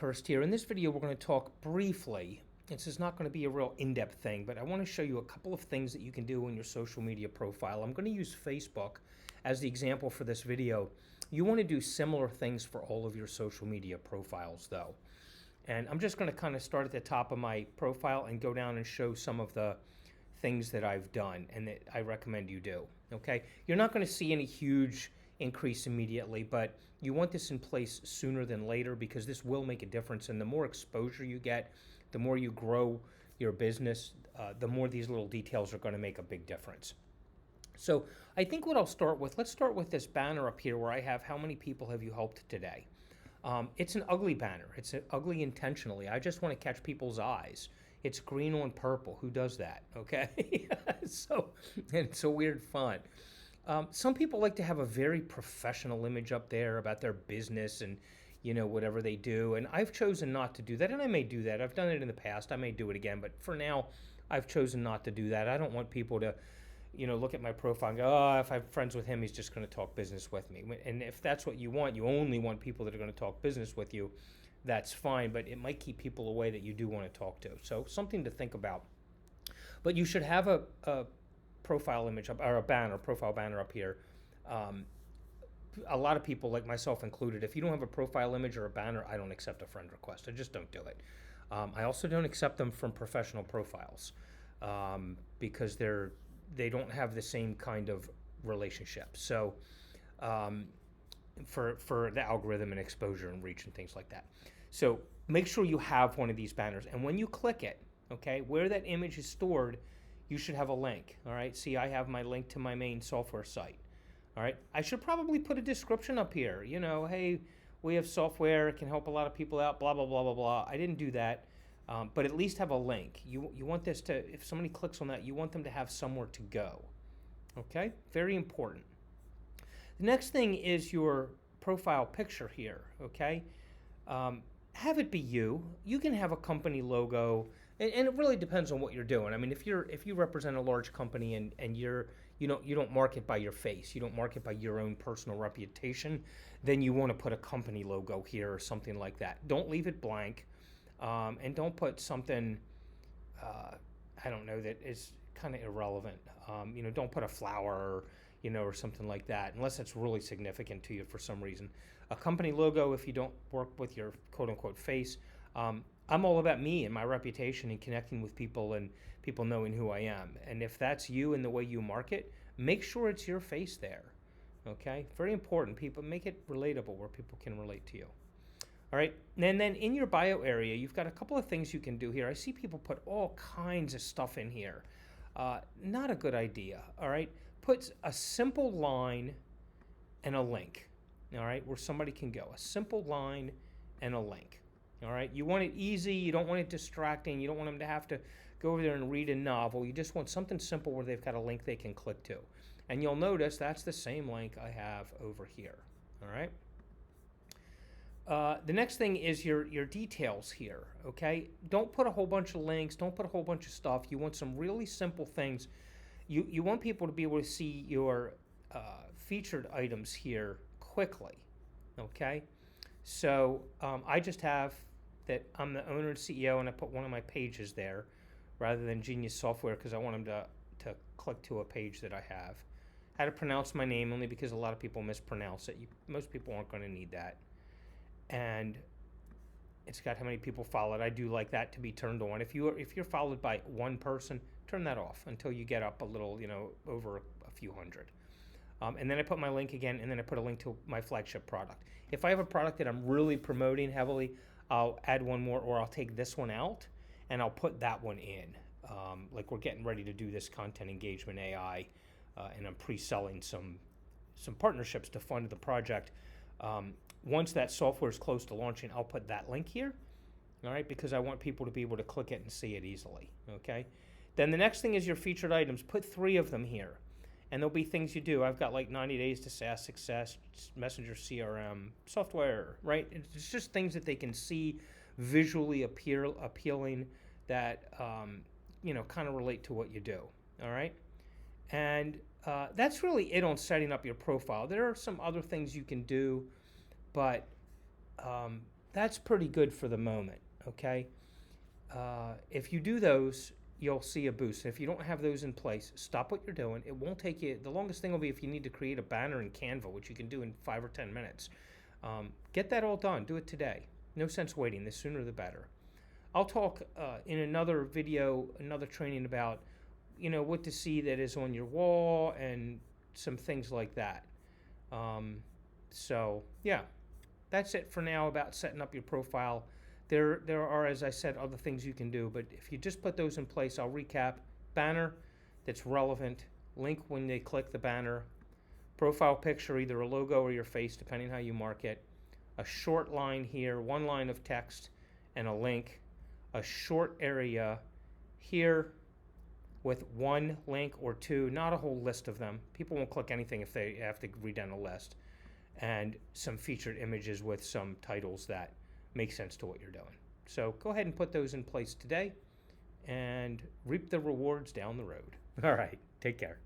Hurst here. In this video, we're going to talk briefly. This is not going to be a real in-depth thing, but I want to show you a couple of things that you can do in your social media profile. I'm going to use Facebook as the example for this video. You want to do similar things for all of your social media profiles, though. And I'm just going to kind of start at the top of my profile and go down and show some of the things that I've done and that I recommend you do. Okay? You're not going to see any huge increase immediately, but you want this in place sooner than later because this will make a difference. And the more exposure you get, the more you grow your business, the more these little details are going to make a big difference. So I think what I'll start with, let's start with this banner up here where I have how many people have you helped today. It's an ugly banner. It's ugly intentionally. I just want to catch people's eyes. It's green on purple. Who does that? Okay. So it's a weird font. Some people like to have a very professional image up there about their business and, you know, whatever they do. And I've chosen not to do that. And I may do that. I've done it in the past. I may do it again. But for now, I've chosen not to do that. I don't want people to, you know, look at my profile and go, oh, if I'm friends with him, he's just going to talk business with me. And if that's what you want, you only want people that are going to talk business with you, that's fine. But it might keep people away that you do want to talk to. So something to think about. But you should have a profile image up, or a banner, profile banner up here. A lot of people, like myself included, if you don't have a profile image or a banner, I don't accept a friend request. I just don't do it. I also don't accept them from professional profiles because they don't have the same kind of relationship. So for the algorithm and exposure and reach and things like that. So make sure you have one of these banners. And when you click it, okay, where that image is stored, you should have a link, all right? See, I have my link to my main software site, all right? I should probably put a description up here, you know, hey, we have software, it can help a lot of people out, blah, blah, blah, blah, blah. I didn't do that, but at least have a link. You want this to, if somebody clicks on that, you want them to have somewhere to go, okay? Very important. The next thing is your profile picture here, okay? Have it be you. You can have a company logo, and it really depends on what you're doing. I mean, if you represent a large company and you don't market by your face, you don't market by your own personal reputation, then you want to put a company logo here or something like that. Don't leave it blank, and don't put something I don't know that is kind of irrelevant. Don't put a flower or something like that, unless it's really significant to you for some reason. A company logo, if you don't work with your quote-unquote face, I'm all about me and my reputation and connecting with people and people knowing who I am. And if that's you and the way you market, make sure it's your face there, okay? Very important. People, make it relatable where people can relate to you. All right, and then in your bio area, you've got a couple of things you can do here. I see people put all kinds of stuff in here. Not a good idea, all right? Put a simple line and a link, all right, where somebody can go. A simple line and a link, all right? You want it easy. You don't want it distracting. You don't want them to have to go over there and read a novel. You just want something simple where they've got a link they can click to. And you'll notice that's the same link I have over here, all right? The next thing is your details here, okay? Don't put a whole bunch of links. Don't put a whole bunch of stuff. You want some really simple things. You want people to be able to see your featured items here quickly, okay? So I just have that I'm the owner and CEO, and I put one of my pages there rather than Genius Software because I want them to click to a page that I have. How to pronounce my name, only because a lot of people mispronounce it. Most people aren't going to need that. And it's got how many people followed. I do like that to be turned on. If you're followed by one person, turn that off until you get up a little, over a few hundred. And then I put my link again, and then I put a link to my flagship product. If I have a product that I'm really promoting heavily, I'll add one more, or I'll take this one out, and I'll put that one in. Like we're getting ready to do this content engagement AI, and I'm pre-selling some partnerships to fund the project. Once that software is close to launching, I'll put that link here, all right, because I want people to be able to click it and see it easily, okay? Then the next thing is your featured items. Put 3 of them here, and there'll be things you do. I've got like 90 days to SaaS success, Messenger CRM, software, right? It's just things that they can see visually appealing that, kind of relate to what you do, all right? And that's really it on setting up your profile. There are some other things you can do, but that's pretty good for the moment, okay? If you do those, you'll see a boost. If you don't have those in place, stop what you're doing. It won't take you, the longest thing will be if you need to create a banner in Canva, which you can do in 5 or 10 minutes. Get that all done. Do it today. No sense waiting. The sooner the better. I'll talk in another video, another training about, what to see that is on your wall and some things like that. So, yeah, that's it for now about setting up your profile. There are, as I said, other things you can do, but if you just put those in place, I'll recap. Banner that's relevant, link when they click the banner, profile picture, either a logo or your face, depending how you mark it, a short line here, one line of text, and a link, a short area here with one link or two, not a whole list of them. People won't click anything if they have to read down a list, and some featured images with some titles that make sense to what you're doing. So go ahead and put those in place today and reap the rewards down the road. All right, take care.